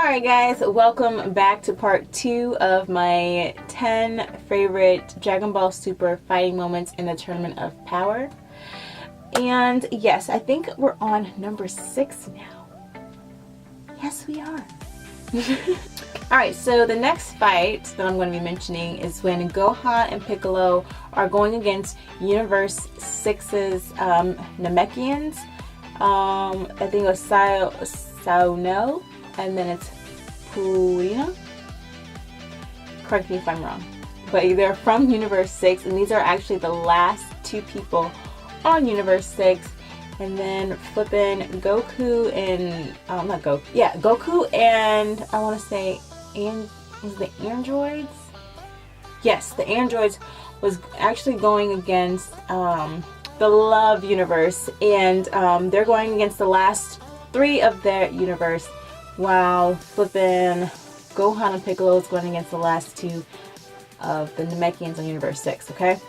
Alright guys, welcome back to part 2 of my 10 favorite Dragon Ball Super fighting moments in the Tournament of Power. And yes, I think we're on number 6 now. Yes, we are. Alright, so the next fight that I'm going to be mentioning is when Gohan and Piccolo are going against Universe 6's Namekians. I think it was Sauno, and then it's Purina. Correct me if I'm wrong. But they're from Universe 6, and these are actually the last 2 people on Universe 6. And then flipping Goku and Goku and I want to say is the androids? Yes, the androids was actually going against the Love universe, and they're going against the last 3 of their universe, while flipping Gohan and Piccolo is going against the last 2 of the Namekians on Universe 6. Okay,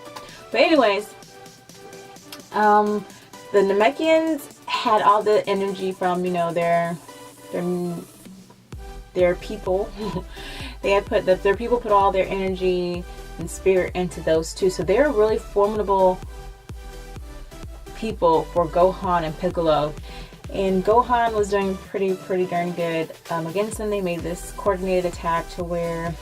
but anyways, the Namekians had all the energy from, you know, their people. Their people put all their energy and spirit into those 2, so they're really formidable people for Gohan and Piccolo. And Gohan was doing pretty darn good against them. They made this coordinated attack to where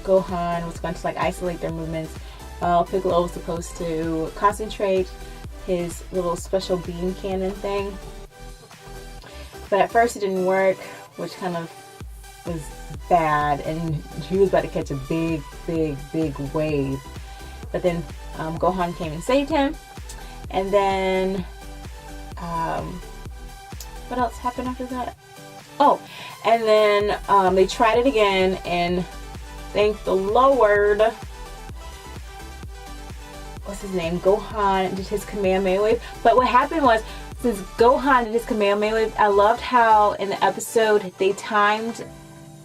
Gohan was going to like isolate their movements, while Piccolo was supposed to concentrate his little special beam cannon thing. But at first it didn't work, which kind of was bad, and he was about to catch a big wave. But then Gohan came and saved him. And then what else happened after that? Oh, and then they tried it again, and thank the Lord, what's his name? Gohan did his Kamehameha wave. But what happened was, since Gohan did his Kamehameha wave, I loved how in the episode they timed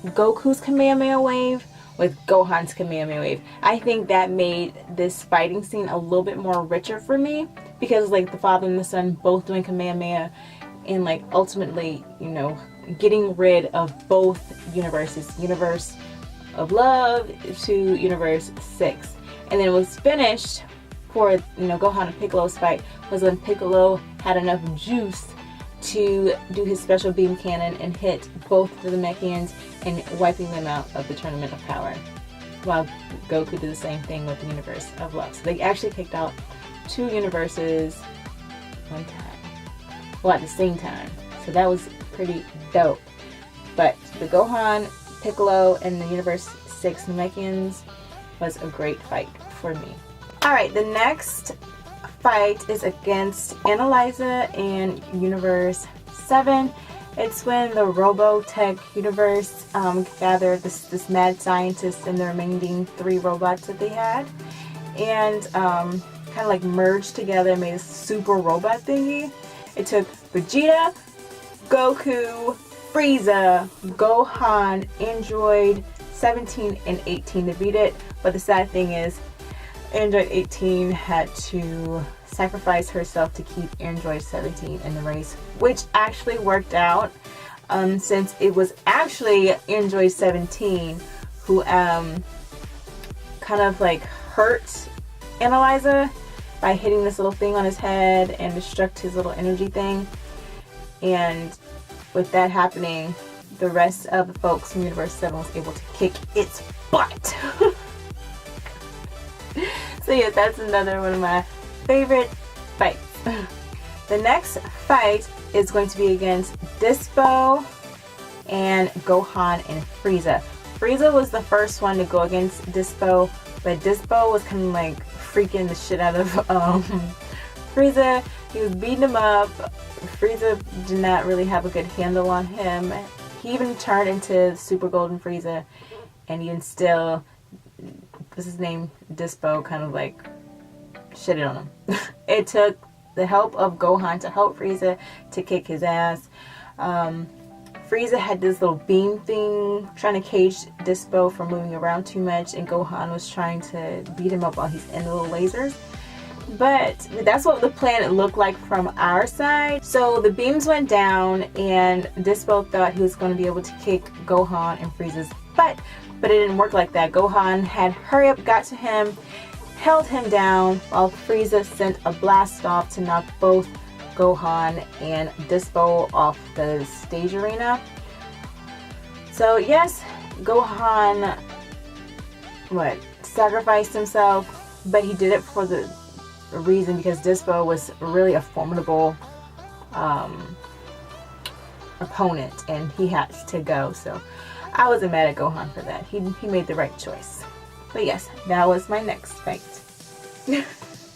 Goku's Kamehameha wave with Gohan's Kamehameha wave. I think that made this fighting scene a little bit more richer for me, because like the father and the son both doing Kamehameha, and like ultimately, you know, getting rid of both universes, Universe of Love to Universe 6. And then it was finished for, you know, Gohan and Piccolo's fight was when Piccolo had enough juice to do his special beam cannon and hit both of the Namekians and wiping them out of the Tournament of Power, while Goku did the same thing with the Universe of Love. So they actually kicked out 2 universes one time. Well, at the same time. So that was pretty dope. But the Gohan, Piccolo, and the Universe 6 Namekians was a great fight for me. Alright, the next fight is against Analyza and Universe 7. It's when the Robotech universe gathered this mad scientist and the remaining 3 robots that they had, and kind of like merged together and made a super robot thingy. It took Vegeta, Goku, Frieza, Gohan, Android 17, and 18 to beat it. But the sad thing is, Android 18 had to sacrifice herself to keep Android 17 in the race, which actually worked out, since it was actually Android 17 who kind of like hurt Analyza by hitting this little thing on his head and destruct his little energy thing. And with that happening, the rest of the folks from Universe 7 was able to kick its butt. So yeah, that's another one of my favorite fights. The next fight is going to be against Dispo and Gohan and Frieza. Frieza was the first one to go against Dispo, but Dispo was kind of like freaking the shit out of Frieza. He was beating him up. Frieza did not really have a good handle on him. He even turned into Super Golden Frieza, and even still, what's his name, Dispo, kind of like shitted on him. It took the help of Gohan to help Frieza to kick his ass. Frieza had this little beam thing trying to cage Dispo from moving around too much, and Gohan was trying to beat him up while he's in the little lasers. But that's what the planet looked like from our side. So the beams went down and Dispo thought he was going to be able to kick Gohan and Frieza's butt, but it didn't work like that. Gohan had hurry up, got to him, held him down, while Frieza sent a blast off to knock both Gohan and Dispo off the stage arena. So yes, Gohan sacrificed himself, but he did it for the reason because Dispo was really a formidable opponent and he had to go. So I wasn't mad at Gohan for that. He made the right choice. But yes, that was my next fight.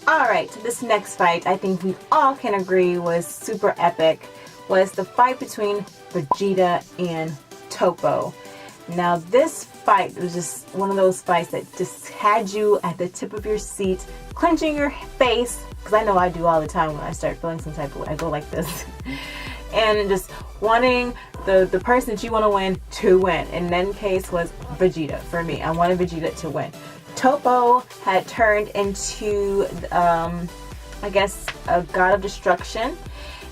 Alright, so this next fight I think we all can agree was super epic, was the fight between Vegeta and Topo. Now this fight was just one of those fights that just had you at the tip of your seat, clenching your face, because I know I do all the time when I start feeling some type of way. I go like this. And just wanting the person that you want to win to win. And in that case was Vegeta for me. I wanted Vegeta to win. Topo had turned into, I guess, a god of destruction.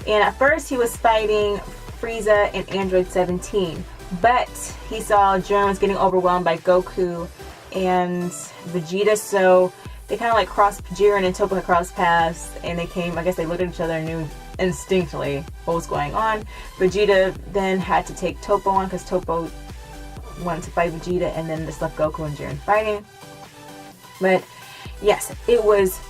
And at first he was fighting Frieza and Android 17. But he saw Jiren was getting overwhelmed by Goku and Vegeta, so they kind of like crossed, Jiren and Topo had crossed paths, and they came, I guess they looked at each other and knew instinctively what was going on. Vegeta then had to take Topo on because Topo wanted to fight Vegeta, and then just left Goku and Jiren fighting. But yes, it was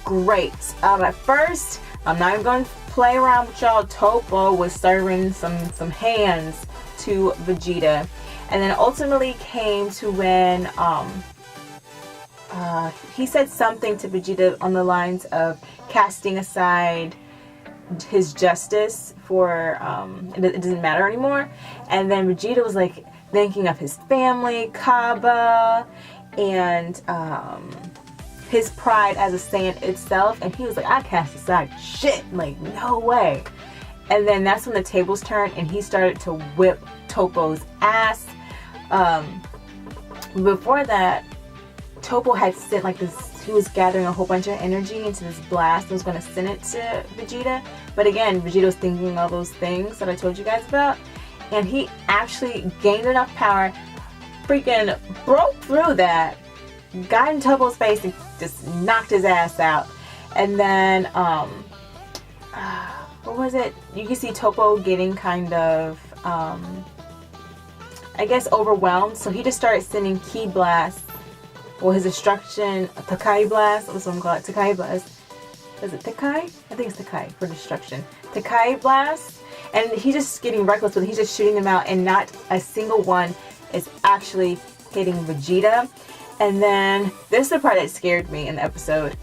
great. At first, I'm not even going to play around with y'all. Topo was serving some hands to Vegeta, and then ultimately came to when he said something to Vegeta on the lines of casting aside his justice for it doesn't matter anymore. And then Vegeta was like thinking of his family, Kaba, and his pride as a Saiyan itself, and he was like, I cast aside shit, like no way. And then that's when the tables turned and he started to whip Topo's ass. Before that, Topo had sent like this, he was gathering a whole bunch of energy into this blast and was going to send it to Vegeta. But again, Vegeta was thinking all those things that I told you guys about. And he actually gained enough power, freaking broke through that, got in Topo's face and just knocked his ass out. And then, what was it? You can see Topo getting kind of, I guess, overwhelmed. So he just started sending ki blasts. Well, his destruction, Takai blast. What's what I'm calling it? Takai blast. Is it Takai? I think it's Takai for destruction. Takai blast. And he's just getting reckless with it. He's just shooting them out, and not a single one is actually hitting Vegeta. And then this is the part that scared me in the episode.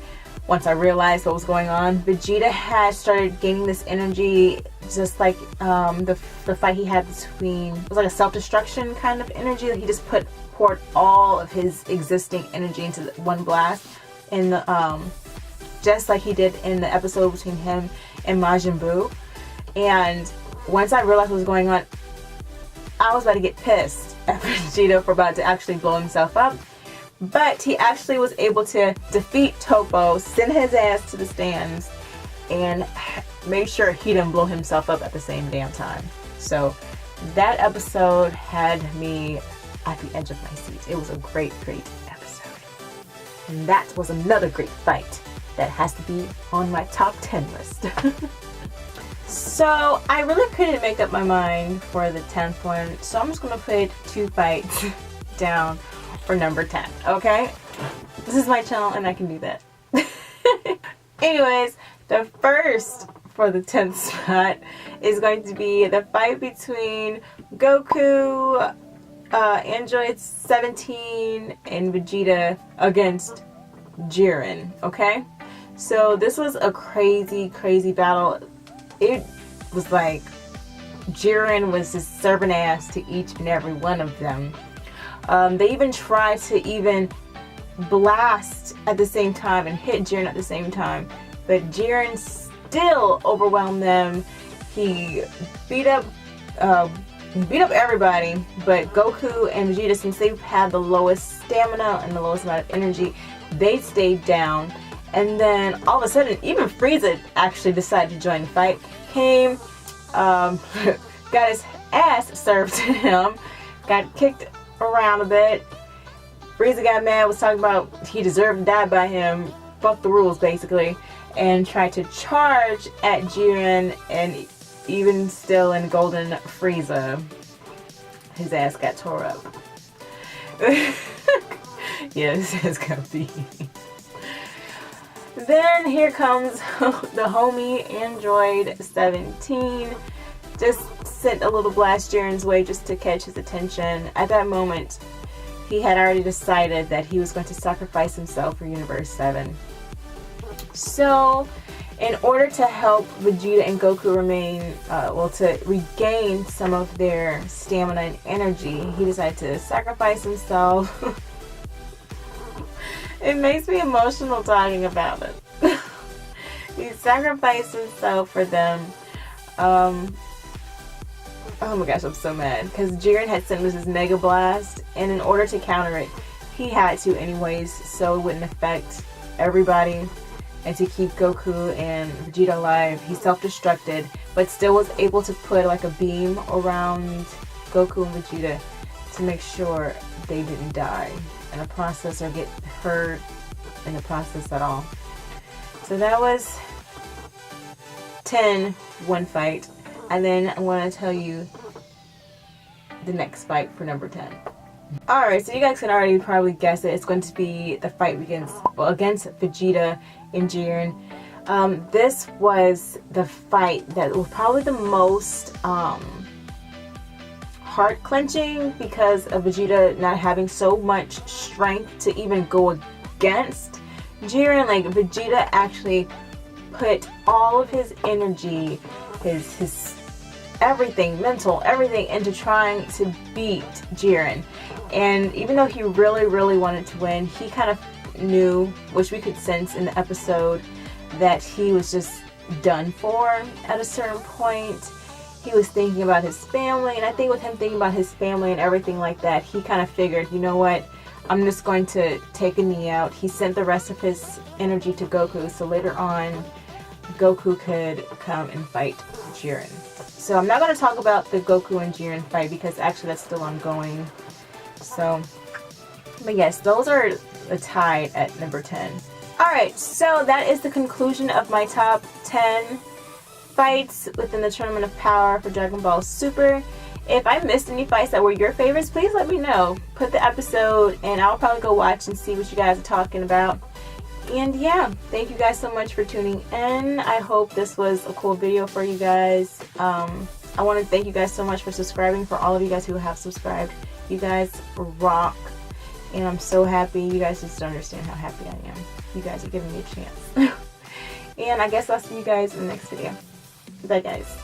Once I realized what was going on, Vegeta had started gaining this energy, just like the fight he had between, it was like a self-destruction kind of energy that he just poured all of his existing energy into one blast, in the just like he did in the episode between him and Majin Buu. And once I realized what was going on, I was about to get pissed at Vegeta for about to actually blow himself up. But he actually was able to defeat Topo, send his ass to the stands, and make sure he didn't blow himself up at the same damn time. So that episode had me at the edge of my seat. It was a great, great episode. And that was another great fight that has to be on my top 10 list. So I really couldn't make up my mind for the 10th one, so I'm just going to put 2 fights down for number 10, okay? This is my channel and I can do that. Anyways, the first for the 10th spot is going to be the fight between Goku, Android 17, and Vegeta against Jiren, okay? So this was a crazy, crazy battle. It was like Jiren was just serving ass to each and every one of them. They even tried to even blast at the same time and hit Jiren at the same time, but Jiren still overwhelmed them. He beat up everybody, but Goku and Vegeta, since they had the lowest stamina and the lowest amount of energy, they stayed down, And then all of a sudden, even Frieza actually decided to join the fight. Came, got his ass served to him, got kicked around a bit. Frieza got mad, was talking about he deserved to die by him, fuck the rules basically, and tried to charge at Jiren, and even still in Golden Frieza, his ass got tore up. Yeah, his ass got beat. Then here comes the homie Android 17. Just sent a little blast Jiren's way just to catch his attention. At that moment, he had already decided that he was going to sacrifice himself for Universe 7. So, in order to help Vegeta and Goku to regain some of their stamina and energy, he decided to sacrifice himself. It makes me emotional talking about it. He sacrificed himself for them. Oh my gosh, I'm so mad. Because Jiren had sent his Mega Blast, and in order to counter it, he had to anyways, so it wouldn't affect everybody. And to keep Goku and Vegeta alive, he self-destructed, but still was able to put like a beam around Goku and Vegeta to make sure they didn't die in the process or get hurt in the process at all. So that was 10, one fight. And then I want to tell you the next fight for number 10. Alright, so you guys can already probably guess it. It's going to be the fight against Vegeta and Jiren. This was the fight that was probably the most heart-clenching because of Vegeta not having so much strength to even go against Jiren. Like, Vegeta actually put all of his energy, his everything, mental, everything into trying to beat Jiren. And even though he really, really wanted to win, he kind of knew, which we could sense in the episode, that he was just done for at a certain point. He was thinking about his family, and I think with him thinking about his family and everything like that, he kind of figured, you know what, I'm just going to take a knee out. He sent the rest of his energy to Goku, so later on, Goku could come and fight Jiren. So I'm not going to talk about the Goku and Jiren fight because actually that's still ongoing. So, but yes, those are tied at number 10. Alright, so that is the conclusion of my top 10 fights within the Tournament of Power for Dragon Ball Super. If I missed any fights that were your favorites, please let me know. Put the episode and I'll probably go watch and see what you guys are talking about. And yeah, thank you guys so much for tuning in. I hope this was a cool video for you guys. I want to thank you guys so much for subscribing, for all of you guys who have subscribed. You guys rock. And I'm so happy. You guys just don't understand how happy I am. You guys are giving me a chance. And I guess I'll see you guys in the next video. Bye guys.